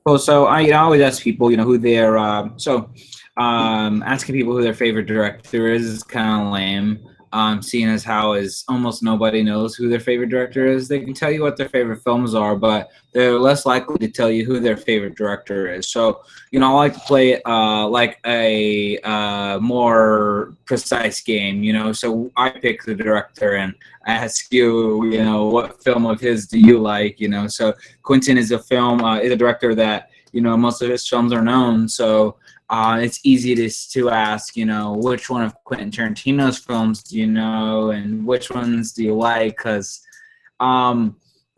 Well, so I always ask people, who their asking people who their favorite director is kind of lame. Seeing as how is almost nobody knows who their favorite director is. They can tell you what their favorite films are, but they're less likely to tell you who their favorite director is. So, I like to play it like a more precise game. So I pick the director and ask you, what film of his do you like? So Quentin is a director that most of his films are known. So it's easy to ask, which one of Quentin Tarantino's films do you know, and which ones do you like? Because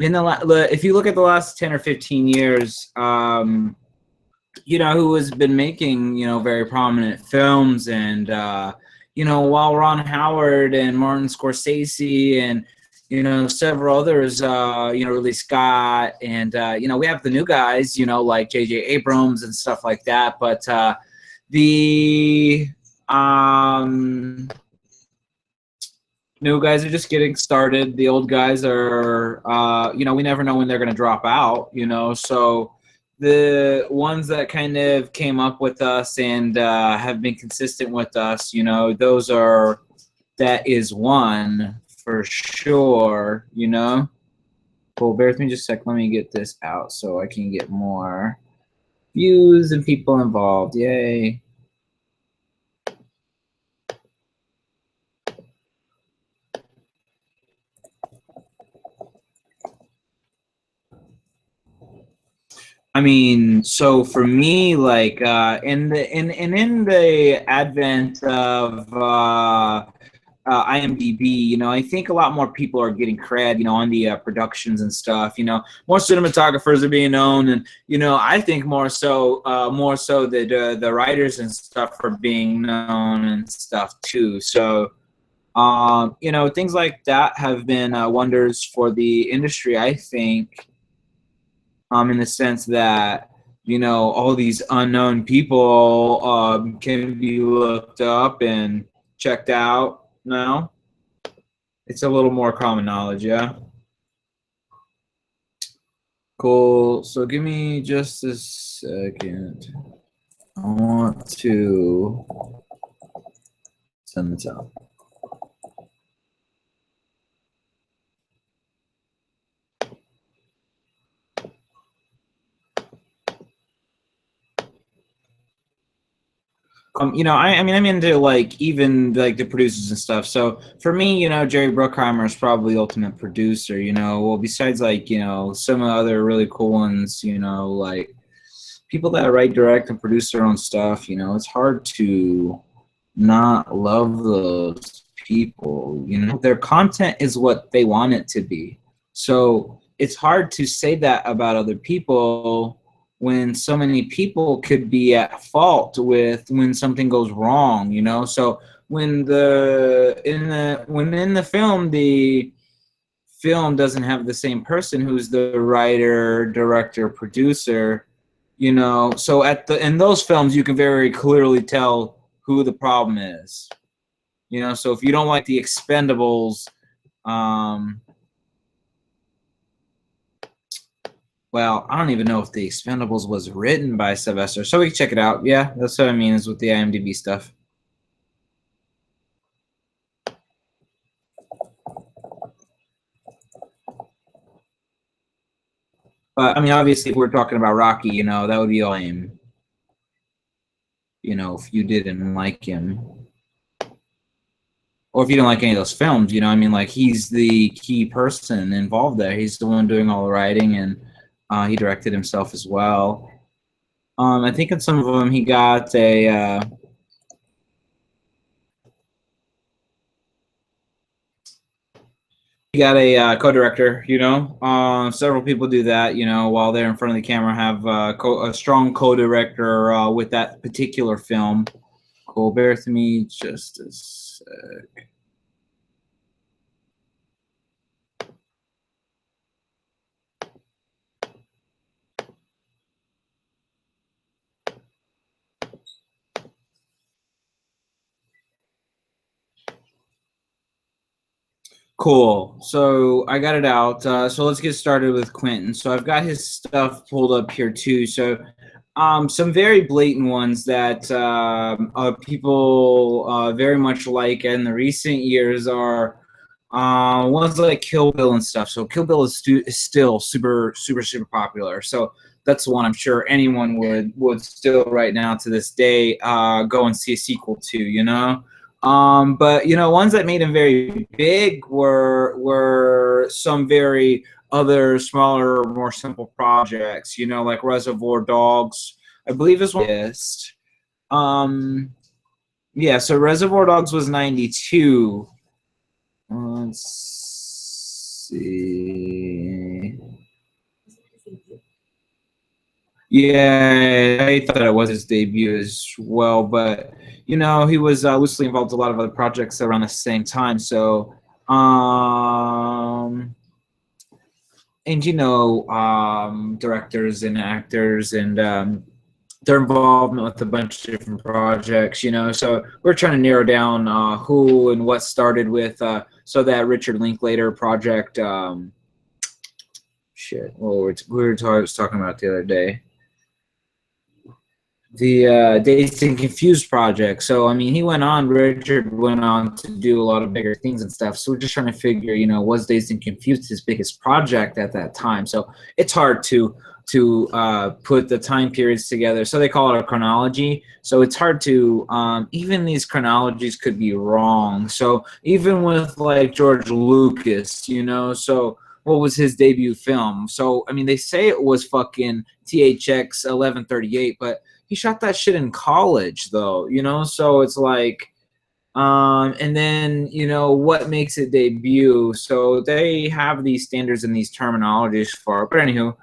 if you look at the last 10 or 15 years, who has been making very prominent films, and while Ron Howard and Martin Scorsese and several others, Ridley Scott, and we have the new guys, like J.J. Abrams and stuff like that. But the new guys are just getting started. The old guys are, we never know when they're going to drop out. So the ones that kind of came up with us and have been consistent with us, that is one for sure, Cool, bear with me just a sec. Let me get this out so I can get more views and people involved. Yay. I mean, so for me, like in the advent of IMDb, I think a lot more people are getting cred, on the productions and stuff. More cinematographers are being known, and I think more so the writers and stuff are being known and stuff too. So, things like that have been wonders for the industry, I think. In the sense that all these unknown people can be looked up and checked out now. It's a little more common knowledge, yeah. Cool. So give me just a second. I want to send this out. I'm into even the producers and stuff. So for me, Jerry Bruckheimer is probably the ultimate producer. Well, besides some other really cool ones, like people that write, direct, and produce their own stuff. It's hard to not love those people. Their content is what they want it to be. So it's hard to say that about other people when so many people could be at fault with when something goes wrong, So when in the film, the film doesn't have the same person who's the writer, director, producer, So in those films, you can very clearly tell who the problem is, So if you don't like The Expendables, well, I don't even know if The Expendables was written by Sylvester, so we can check it out. Yeah, that's what I mean is with the IMDb stuff. But I mean, obviously, if we're talking about Rocky, that would be lame. If you didn't like him, or if you don't like any of those films, he's the key person involved there. He's the one doing all the writing, and he directed himself as well. I think in some of them he got a co-director. Several people do that. While they're in front of the camera, have a strong co-director with that particular film. Cool. Bear with me just a sec. Cool. So I got it out. So let's get started with Quentin. So I've got his stuff pulled up here too. So some very blatant ones that people very much like in the recent years are ones like Kill Bill and stuff. So Kill Bill is still super popular. So that's the one I'm sure anyone would still right now to this day go and see a sequel to. You know. But you know, ones that made him very big were some very other smaller, more simple projects. You know, like Reservoir Dogs, I believe is one. Yes. Um, yeah. So Reservoir Dogs was '92. Let's see. Yeah, I thought it was his debut as well, but you know, he was loosely involved in a lot of other projects around the same time. So, and you know, directors and actors and their involvement with a bunch of different projects. You know, so we're trying to narrow down who and what started with. So that Richard Linklater project. Shit. Well, we were talking about the other day. The Dazed and Confused project. So I mean, Richard went on to do a lot of bigger things and stuff. So we're just trying to figure, you know, was Dazed and Confused his biggest project at that time? So it's hard to put the time periods together. So they call it a chronology. So it's hard to even these chronologies could be wrong. So even with like George Lucas, you know, so what was his debut film? So I mean, they say it was fucking THX 1138, but he shot that shit in college though, you know, so it's like and then you know what makes it debut. So they have these standards and these terminologies for it. But anywho,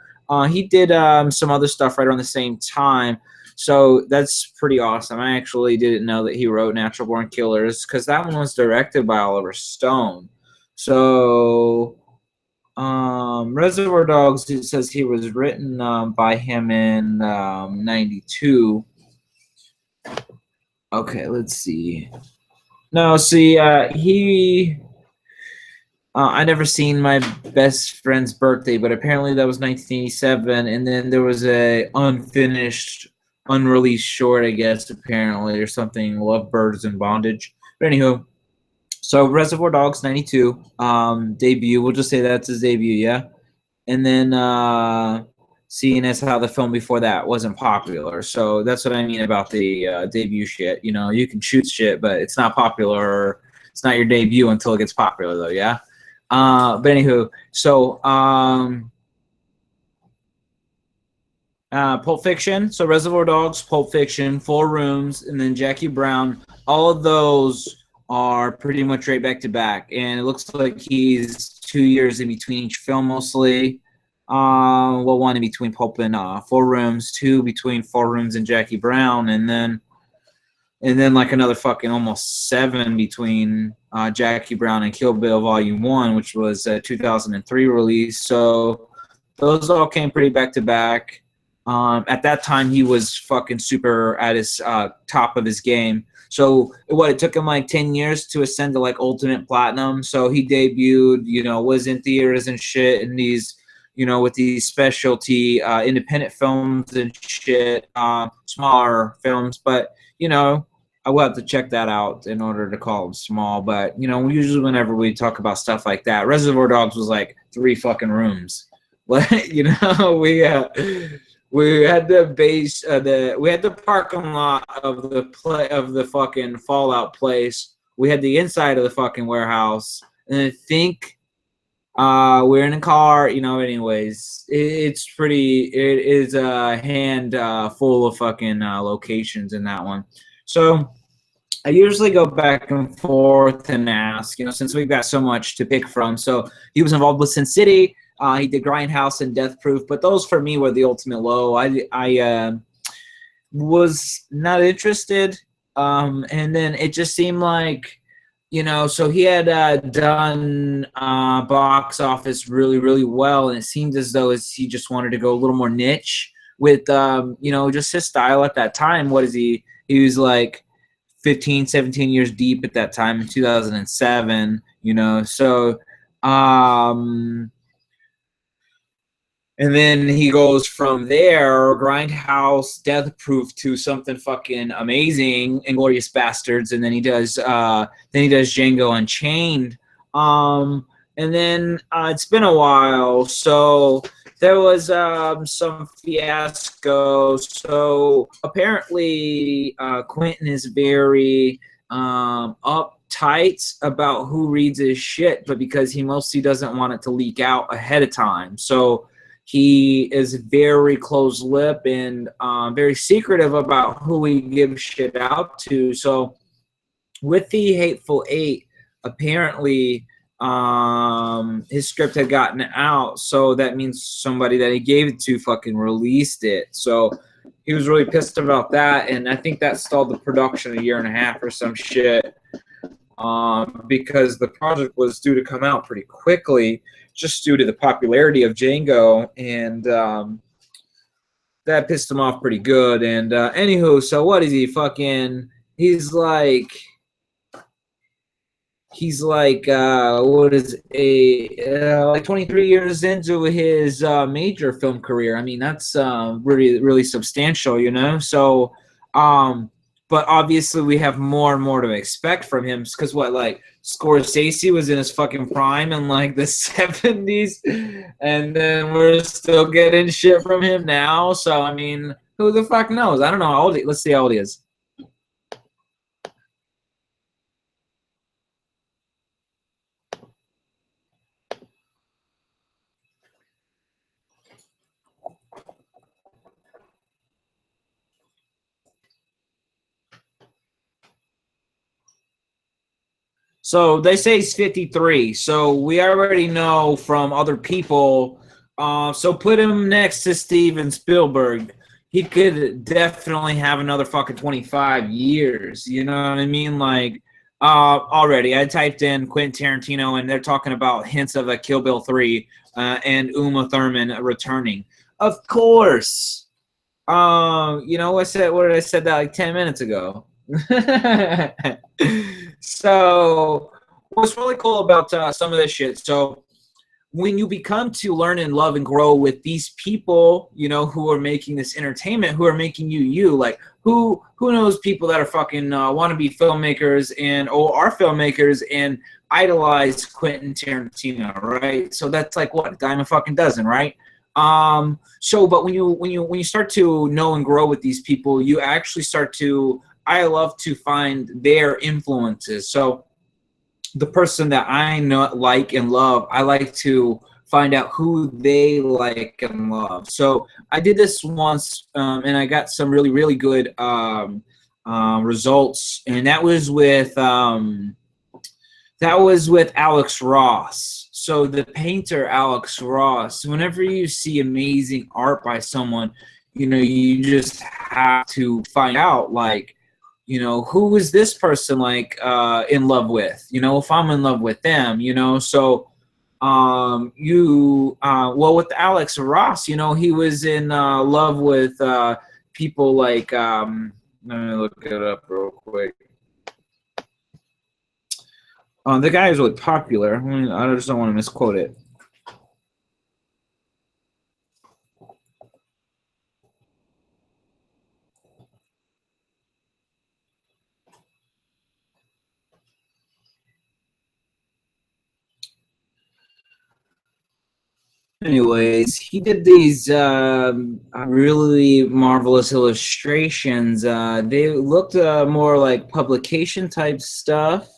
he did some other stuff right around the same time, so that's pretty awesome. I actually didn't know that he wrote Natural Born Killers because that one was directed by Oliver Stone. So Reservoir Dogs, it says he was written by him in '92. Okay, let's see. No, see, he. I never seen My Best Friend's Birthday, but apparently that was 1987, and then there was a unfinished, unreleased short, I guess, apparently, or something, Lovebirds in Bondage. But anywho, so Reservoir Dogs '92 debut. We'll just say that's his debut, yeah. And then seeing as how the film before that wasn't popular, so that's what I mean about the debut shit. You know, you can shoot shit, but it's not popular. It's not your debut until it gets popular, though. Yeah. But anywho, so Pulp Fiction. So Reservoir Dogs, Pulp Fiction, Four Rooms, and then Jackie Brown. All of those are pretty much right back to back, and it looks like he's 2 years in between each film mostly. Well, one in between Pulp and Four Rooms, two between Four Rooms and Jackie Brown, and then like another fucking almost seven between Jackie Brown and Kill Bill Volume 1, which was a 2003 release. So those all came pretty back to back. At that time, he was fucking super at his top of his game. So it took him like 10 years to ascend to like ultimate platinum. So he debuted, you know, was in theaters and shit, and these, you know, with these specialty independent films and shit, smaller films. But, you know, I will have to check that out in order to call them small. But, you know, usually whenever we talk about stuff like that, Reservoir Dogs was like 3 fucking rooms. You know, we had the base, we had the parking lot of the fucking Fallout place. We had the inside of the fucking warehouse, and I think we're in a car. You know, anyways, it's pretty. It is a hand full of fucking locations in that one. So I usually go back and forth and ask, you know, since we've got so much to pick from. So he was involved with Sin City. He did Grindhouse and Death Proof, but those for me were the ultimate low. I was not interested, and then it just seemed like, you know, so he had done box office really well, and it seemed as though he just wanted to go a little more niche with, you know, just his style at that time. What is he? He was like 15, 17 years deep at that time in 2007, you know, so And then he goes from there, Grindhouse, Death Proof, to something fucking amazing, Inglourious Bastards, and then he does Django Unchained. And then it's been a while, so there was some fiasco. So apparently, Quentin is very uptight about who reads his shit, but because he mostly doesn't want it to leak out ahead of time, so he is very close-lipped and very secretive about who he gives shit out to. So with the Hateful Eight, apparently his script had gotten out, so that means somebody that he gave it to fucking released it. So he was really pissed about that, and I think that stalled the production a year and a half or some shit, because the project was due to come out pretty quickly, just due to the popularity of Django, and that pissed him off pretty good. And anywho, so what is he fucking? He's like what is like 23 years into his major film career. I mean, that's really substantial, you know. So but obviously we have more and more to expect from him, because what, like, Scorsese was in his fucking prime in like the 70s, and then we're still getting shit from him now. So I mean, who the fuck knows? I don't know how old let's see how old he is. So they say he's 53. So we already know from other people. So put him next to Steven Spielberg. He could definitely have another fucking 25 years. You know what I mean? Like, already I typed in Quentin Tarantino, and they're talking about hints of a Kill Bill 3 and Uma Thurman returning. Of course. You know what did I said that like 10 minutes ago? So what's really cool about some of this shit, so when you become to learn and love and grow with these people, you know, who are making this entertainment, who are making you, like, who knows people that are fucking want to be filmmakers and or are filmmakers and idolize Quentin Tarantino, right? So that's like what, a dime a fucking dozen, right? So but when you start to know and grow with these people, you actually start to, I love to find their influences. So the person that I know, like, and love, I like to find out who they like and love. So I did this once, and I got some really good results, and that was with Alex Ross. So the painter Alex Ross. Whenever you see amazing art by someone, you know, you just have to find out, like, you know, who is this person, like, in love with, you know, if I'm in love with them, you know. So well, with Alex Ross, you know, he was in love with people like let me look it up real quick. The guy is really popular. I just don't want to misquote it. Anyways, he did these really marvelous illustrations. They looked more like publication type stuff.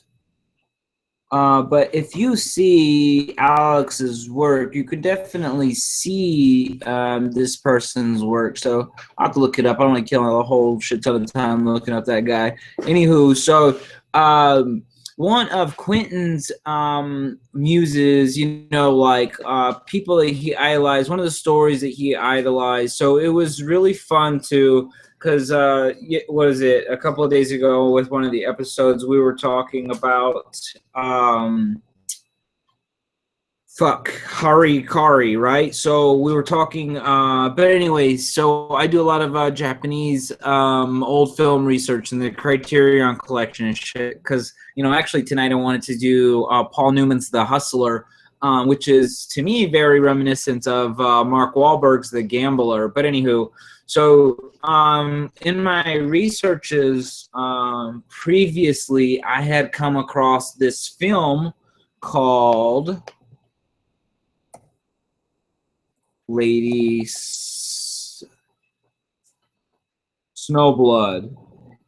But if you see Alex's work, you could definitely see this person's work. So I'll have to look it up. I don't want to kill a whole shit ton of time looking up that guy. Anywho, so one of Quentin's muses, you know, like people that he idolized, one of the stories that he idolized. So it was really fun to, because what is it, a couple of days ago with one of the episodes, we were talking about Harikari, right? So we were talking, but anyways, so I do a lot of Japanese old film research in the Criterion collection and shit, because, you know, actually tonight I wanted to do Paul Newman's The Hustler, which is to me very reminiscent of Mark Wahlberg's The Gambler. But anywho, so in my researches previously, I had come across this film called Lady Snowblood.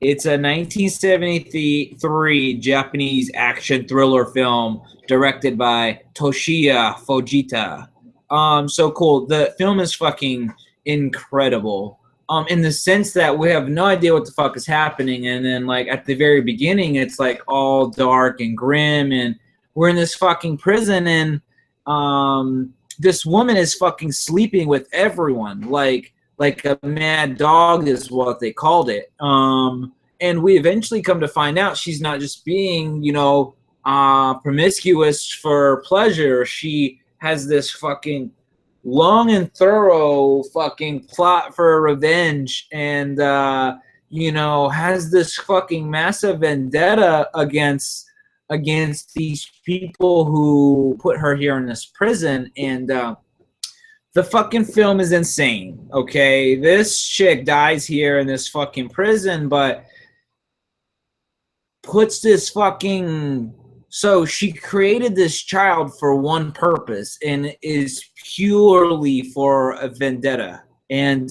It's a 1973 Japanese action thriller film directed by Toshiya Fujita. So cool. The film is fucking incredible. In the sense that we have no idea what the fuck is happening, and then like at the very beginning, it's like all dark and grim, and we're in this fucking prison, and this woman is fucking sleeping with everyone, like a mad dog is what they called it. And we eventually come to find out she's not just being, you know, promiscuous for pleasure. She has this fucking long and thorough fucking plot for revenge, and you know, has this fucking massive vendetta against these people who put her here in this prison. And the fucking film is insane. Okay, this chick dies here in this fucking prison, but puts this fucking, so she created this child for one purpose, and is purely for a vendetta. And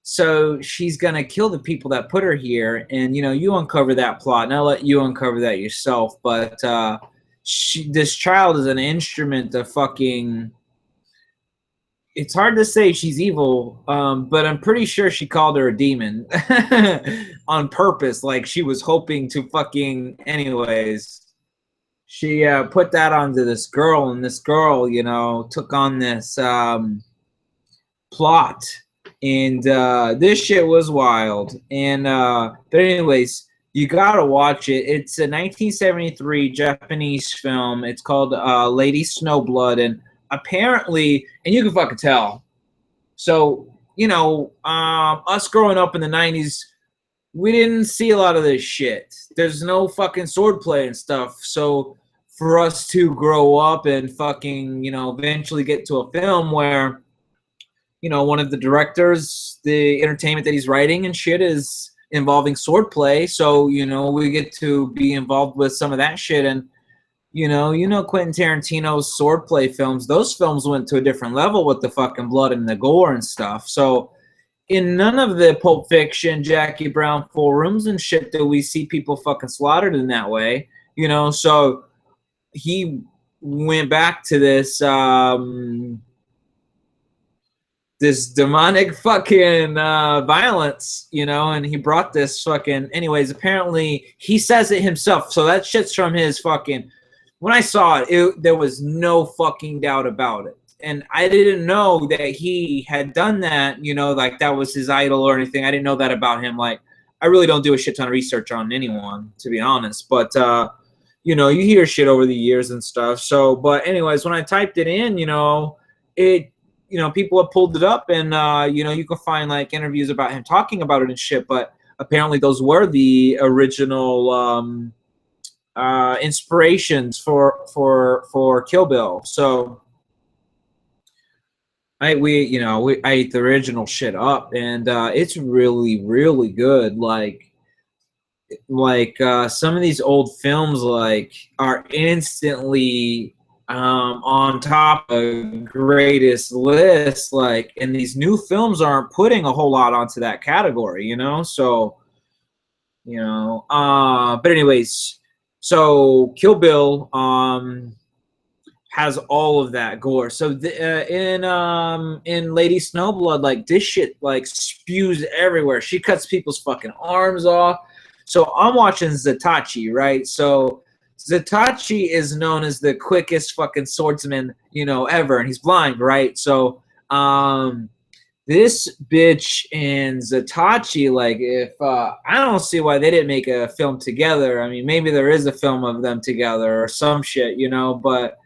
so she's gonna kill the people that put her here. And you know, you uncover that plot, and I'll let you uncover that yourself. But this child is an instrument of fucking, it's hard to say she's evil, but I'm pretty sure she called her a demon on purpose. Like she was hoping to fucking, anyways. She put that onto this girl, and this girl, you know, took on this plot, and this shit was wild. And but anyways, you gotta watch it. It's a 1973 Japanese film. It's called Lady Snowblood, and apparently, and you can fucking tell. So, you know, us growing up in the 90s, we didn't see a lot of this shit. There's no fucking swordplay and stuff. So for us to grow up and fucking, you know, eventually get to a film where, you know, one of the directors, the entertainment that he's writing and shit is involving swordplay. So, you know, we get to be involved with some of that shit. And you know, Quentin Tarantino's swordplay films, those films went to a different level with the fucking blood and the gore and stuff. So in none of the Pulp Fiction, Jackie Brown, Four Rooms and shit do we see people fucking slaughtered in that way, you know. So he went back to this this demonic fucking violence, you know, and he brought this fucking, anyways, apparently he says it himself. So that shit's from his fucking, when I saw it, there was no fucking doubt about it. And I didn't know that he had done that, you know, like that was his idol or anything. I didn't know that about him. Like, I really don't do a shit ton of research on anyone, to be honest. But, you know, you hear shit over the years and stuff. So, but anyways, when I typed it in, you know, it, you know, people have pulled it up, and, you know, you can find like interviews about him talking about it and shit. But apparently those were the original inspirations for Kill Bill. So I ate the original shit up, and it's really, really good. Like some of these old films like are instantly on top of greatest list, like, and these new films aren't putting a whole lot onto that category, you know. So, you know, but anyways. So Kill Bill has all of that gore. So in Lady Snowblood, like this shit like spews everywhere. She cuts people's fucking arms off. So I'm watching Zatachi, right? So Zatachi is known as the quickest fucking swordsman, you know, ever, and he's blind, right? So this bitch and Zatachi, like, if I don't see why they didn't make a film together. I mean, maybe there is a film of them together or some shit, you know. But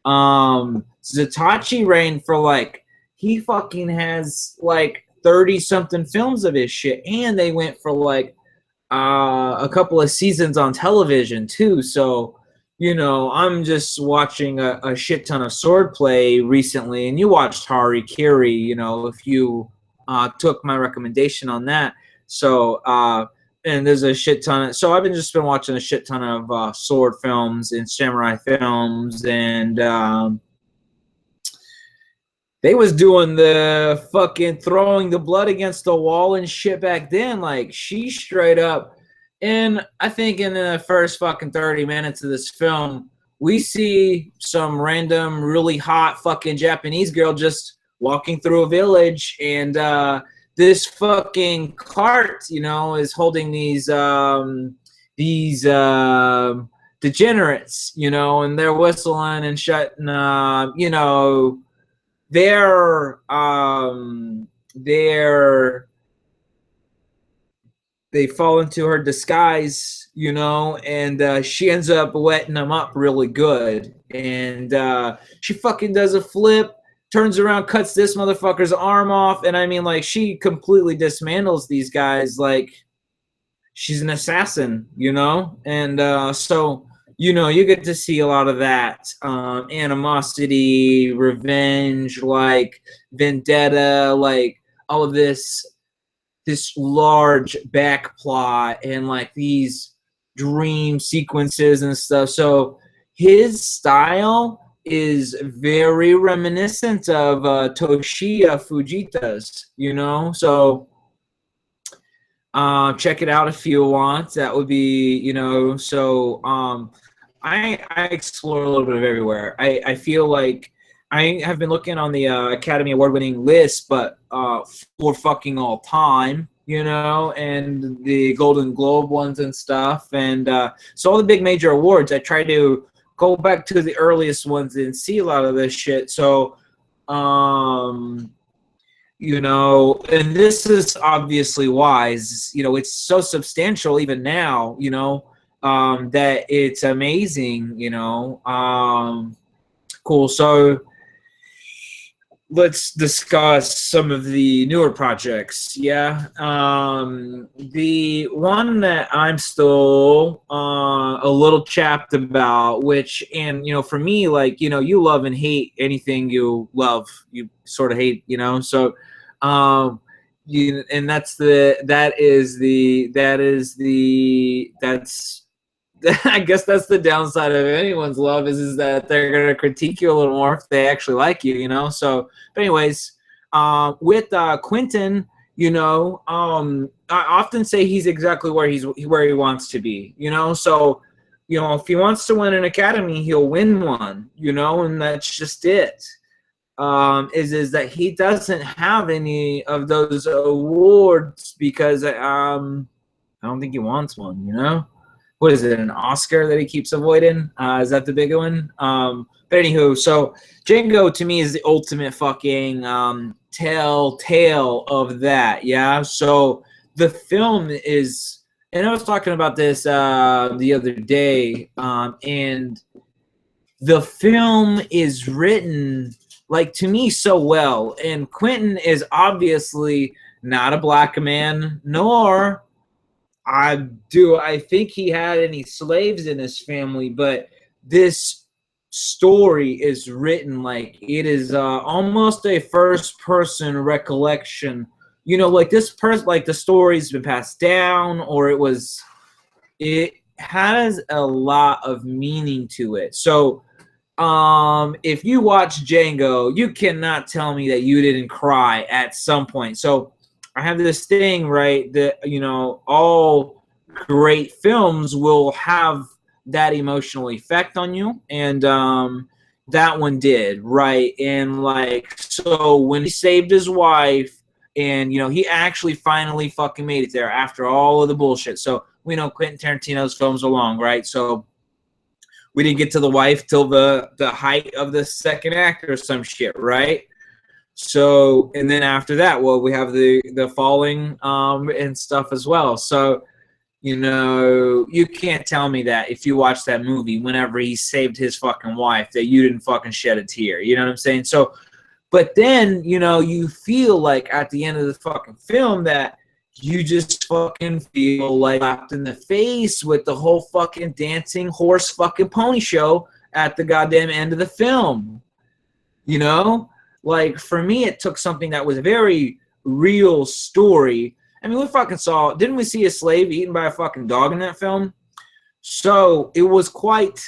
Zatachi reigned for like, he fucking has like 30 something films of his shit, and they went for like a couple of seasons on television too. So, I'm just watching a shit ton of swordplay recently, and you watched Harikiri, if you took my recommendation on that. So, and there's a shit ton of, so I've been watching a shit ton of sword films and samurai films, and they was doing the fucking throwing the blood against the wall and shit back then. Like, she straight up, and I think in the first fucking 30 minutes of this film, we see some random, really hot fucking Japanese girl just walking through a village, and this fucking cart, is holding these degenerates, and they're whistling and shutting, they're they fall into her disguise, and she ends up wetting them up really good. And she fucking does a flip, turns around, cuts this motherfucker's arm off, and I mean, like, she completely dismantles these guys like she's an assassin, and so you get to see a lot of that animosity, revenge, like vendetta, like all of this large back plot, and like these dream sequences and stuff. So his style is very reminiscent of Toshiya Fujita's, so check it out if you want. That would be, so I explore a little bit of everywhere. I feel like I have been looking on the Academy Award-winning list, but for fucking all time, and the Golden Globe ones and stuff. And so all the big major awards, I try to go back to the earliest ones and see a lot of this shit. So, and this is obviously wise. It's so substantial even now, that it's amazing, cool. So let's discuss some of the newer projects. Yeah. The one that I'm still a little chapped about, which, and for me, like, you love and hate anything you love, you sort of hate, so and that's I guess that's the downside of anyone's love is that they're gonna critique you a little more if they actually like you, So, but anyways, with Quentin, I often say he's exactly where he wants to be, So, if he wants to win an Academy, he'll win one, and that's just it. Is that he doesn't have any of those awards because I don't think he wants one, What is it, an Oscar that he keeps avoiding? Is that the big one? But anywho, so Django to me is the ultimate fucking telltale of that, yeah? So the film is, and I was talking about this the other day, and the film is written, like, to me, so well. And Quentin is obviously not a black man, nor I think he had any slaves in his family, but this story is written like it is almost a first-person recollection. Like this person, like the story's been passed down, or it has a lot of meaning to it. So, if you watch Django, you cannot tell me that you didn't cry at some point. So, I have this thing, right, that, all great films will have that emotional effect on you. And that one did, right? And, like, so when he saved his wife and, he actually finally fucking made it there after all of the bullshit. So we know Quentin Tarantino's films are long, right? So we didn't get to the wife till the height of the second act or some shit, right? So, and then after that, well, we have the falling and stuff as well. So, you can't tell me that if you watch that movie, whenever he saved his fucking wife, that you didn't fucking shed a tear. You know what I'm saying? So, but then, you feel like at the end of the fucking film that you just fucking feel like slapped in the face with the whole fucking dancing horse fucking pony show at the goddamn end of the film. You know? Like, for me, it took something that was a very real story. I mean, we fucking saw, didn't we see a slave eaten by a fucking dog in that film? So it was quite,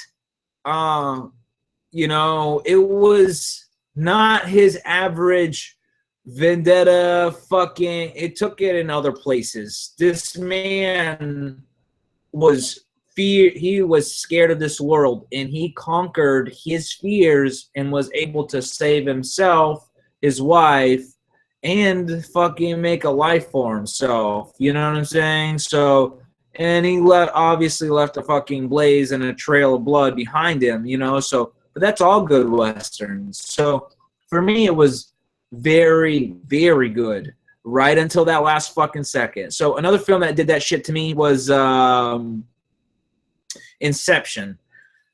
you know, it was not his average vendetta fucking, it took it in other places. This man was he was scared of this world, and he conquered his fears and was able to save himself, his wife, and fucking make a life for himself. You know what I'm saying? So, and he obviously left a fucking blaze and a trail of blood behind him, you know? So, but that's all good Westerns. So for me, it was very, very good right until that last fucking second. So another film that did that shit to me was Inception.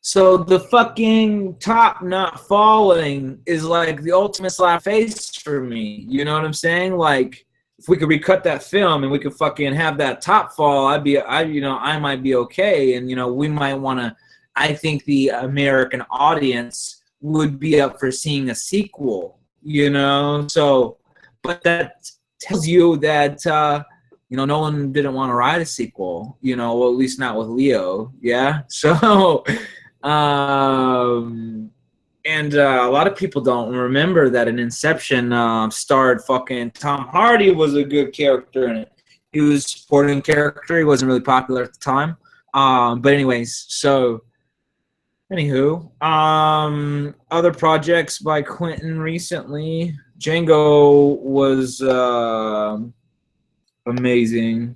So the fucking top not falling is like the ultimate slap face for me. You know what I'm saying? Like, if we could recut that film and we could fucking have that top fall, I might be okay. And, you know, we might want to, I think the American audience would be up for seeing a sequel, you know? So, but that tells you that, you know, Nolan didn't want to write a sequel, you know, well, at least not with Leo. Yeah. So, and a lot of people don't remember that in Inception starred fucking Tom Hardy was a good character in it. He was a supporting character. He wasn't really popular at the time. But anyways, so anywho, other projects by Quentin recently. Django was amazing.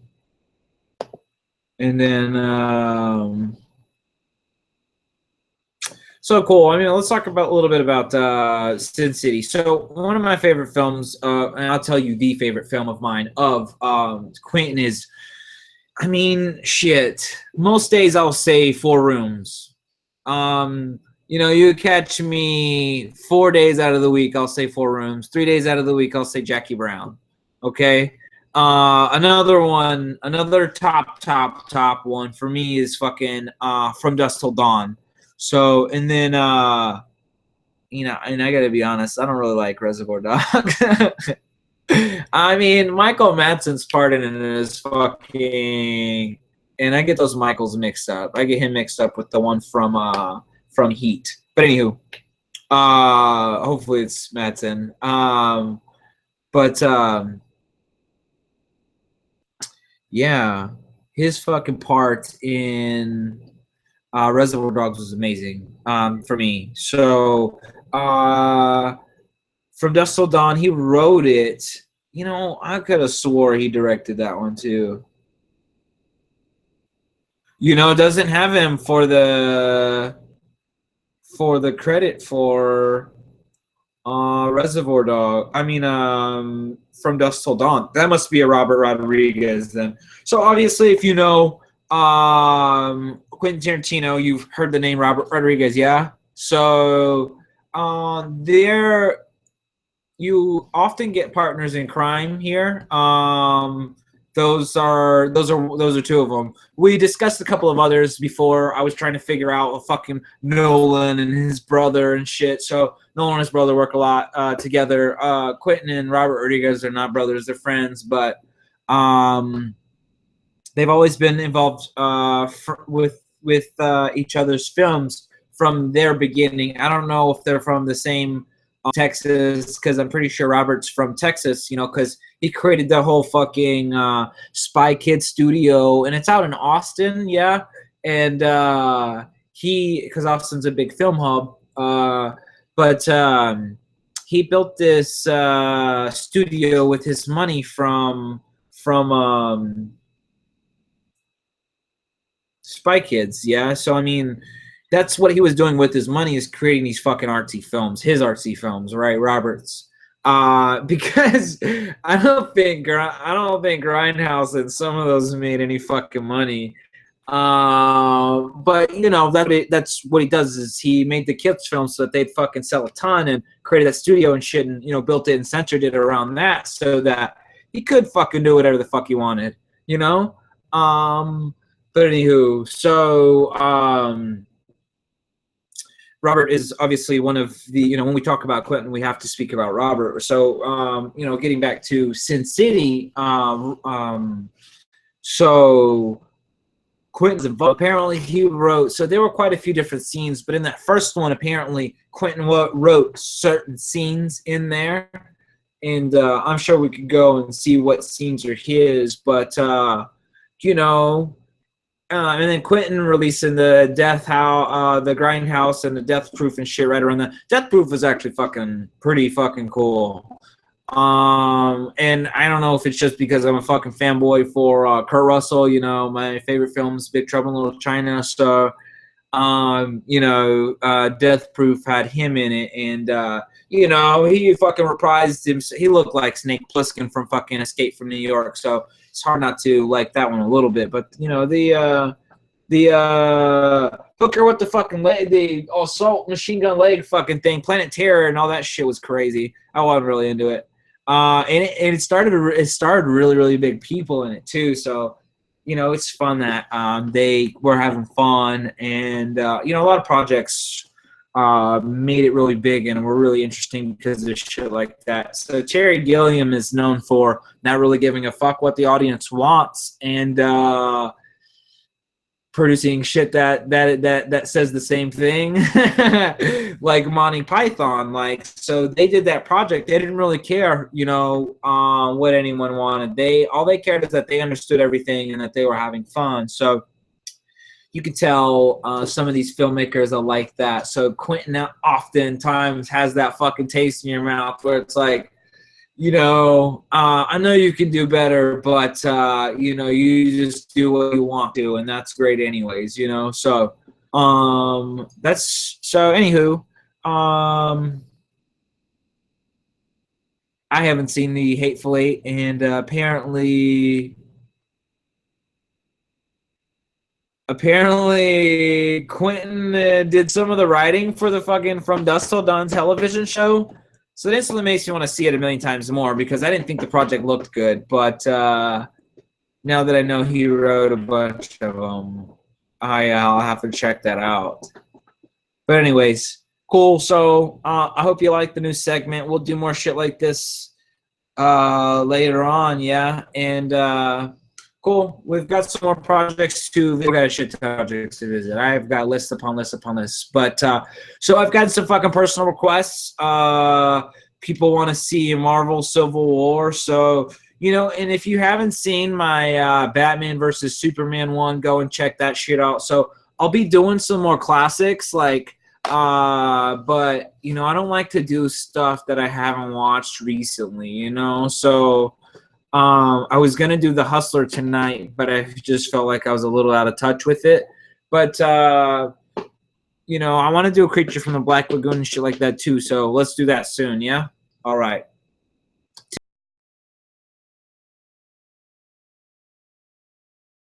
And then so cool. I mean, let's talk about a little bit about Sin City. So one of my favorite films, and I'll tell you the favorite film of mine of Quentin is, I mean, shit. Most days I'll say Four Rooms. You know, you catch me 4 days out of the week, I'll say Four Rooms. 3 days out of the week, I'll say Jackie Brown. Okay. Another one, another top one for me is fucking From Dusk Till Dawn. So, and then, you know, and I gotta be honest, I don't really like Reservoir Dogs. I mean, Michael Madsen's part in it is fucking, and I get those Michaels mixed up. I get him mixed up with the one from Heat. But anywho, hopefully it's Madsen. Yeah, his fucking part in Reservoir Dogs was amazing for me. So, From Dusk Till Dawn, he wrote it. You know, I could have swore he directed that one too. You know, it doesn't have him for the credit for Reservoir Dog. I mean, From Dusk Till Dawn. That must be a Robert Rodriguez then. So obviously, if you know Quentin Tarantino, you've heard the name Robert Rodriguez, yeah? So there you often get partners in crime here. Those are two of them. We discussed a couple of others before. I was trying to figure out fucking Nolan and his brother and shit. So Nolan and his brother work a lot together. Quentin and Robert Rodriguez are not brothers; they're friends, but they've always been involved with each other's films from their beginning. I don't know if they're from the same Texas, because I'm pretty sure Robert's from Texas, you know, because he created the whole fucking Spy Kids studio, and it's out in Austin, yeah. And because Austin's a big film hub, but he built this studio with his money from Spy Kids, yeah. So I mean, that's what he was doing with his money, is creating these fucking artsy films, his artsy films, right? Robert's, because I don't think Grindhouse and some of those made any fucking money. But you know, that's what he does, is he made the kids films so that they'd fucking sell a ton, and created that studio and shit, and you know, built it and centered it around that, so that he could fucking do whatever the fuck he wanted, you know. But anywho, so Robert is obviously one of the, you know, when we talk about Quentin, we have to speak about Robert. So, you know, getting back to Sin City, so Quentin's involved. Apparently he wrote, so there were quite a few different scenes, but in that first one, apparently Quentin wrote certain scenes in there. And I'm sure we could go and see what scenes are his, but, you know, and then Quentin releasing the the Grindhouse and the Death Proof and shit right around that. Death Proof was actually pretty fucking cool. And I don't know if it's just because I'm a fucking fanboy for Kurt Russell. You know, my favorite film is Big Trouble in Little China. So, you know, Death Proof had him in it, and you know, he fucking reprised him. He looked like Snake Plissken from fucking Escape from New York. So it's hard not to like that one a little bit. But you know, the hooker with the fucking leg, the assault machine gun leg fucking thing, Planet Terror and all that shit was crazy. I wasn't really into it. And it started really, really big people in it too. So, you know, it's fun that they were having fun, and you know, a lot of projects made it really big and were really interesting because of shit like that. So Terry Gilliam is known for not really giving a fuck what the audience wants, and producing shit that says the same thing, like Monty Python. Like, so they did that project. They didn't really care, you know, what anyone wanted. All they cared is that they understood everything and that they were having fun. So you could tell some of these filmmakers are like that. So Quentin oftentimes has that fucking taste in your mouth where it's like, you know, I know you can do better, but, you know, you just do what you want to, and that's great anyways, you know? So, anywho, I haven't seen the Hateful Eight, and apparently Quentin did some of the writing for the fucking From Dusk Till Dawn television show. So it instantly makes me want to see it a million times more, because I didn't think the project looked good. But now that I know he wrote a bunch of them, I'll have to check that out. But anyways, cool. So I hope you like the new segment. We'll do more shit like this later on, yeah. And cool. We've got some more projects to. We've got a shit ton of projects to visit. I've got list upon list upon list. But so I've got some fucking personal requests. People want to see Marvel Civil War. So, you know, and if you haven't seen my Batman versus Superman one, go and check that shit out. So I'll be doing some more classics, like, but you know, I don't like to do stuff that I haven't watched recently. You know, so. I was going to do The Hustler tonight, but I just felt like I was a little out of touch with it. But, you know, I want to do a Creature from the Black Lagoon and shit like that too. So let's do that soon, yeah? All right.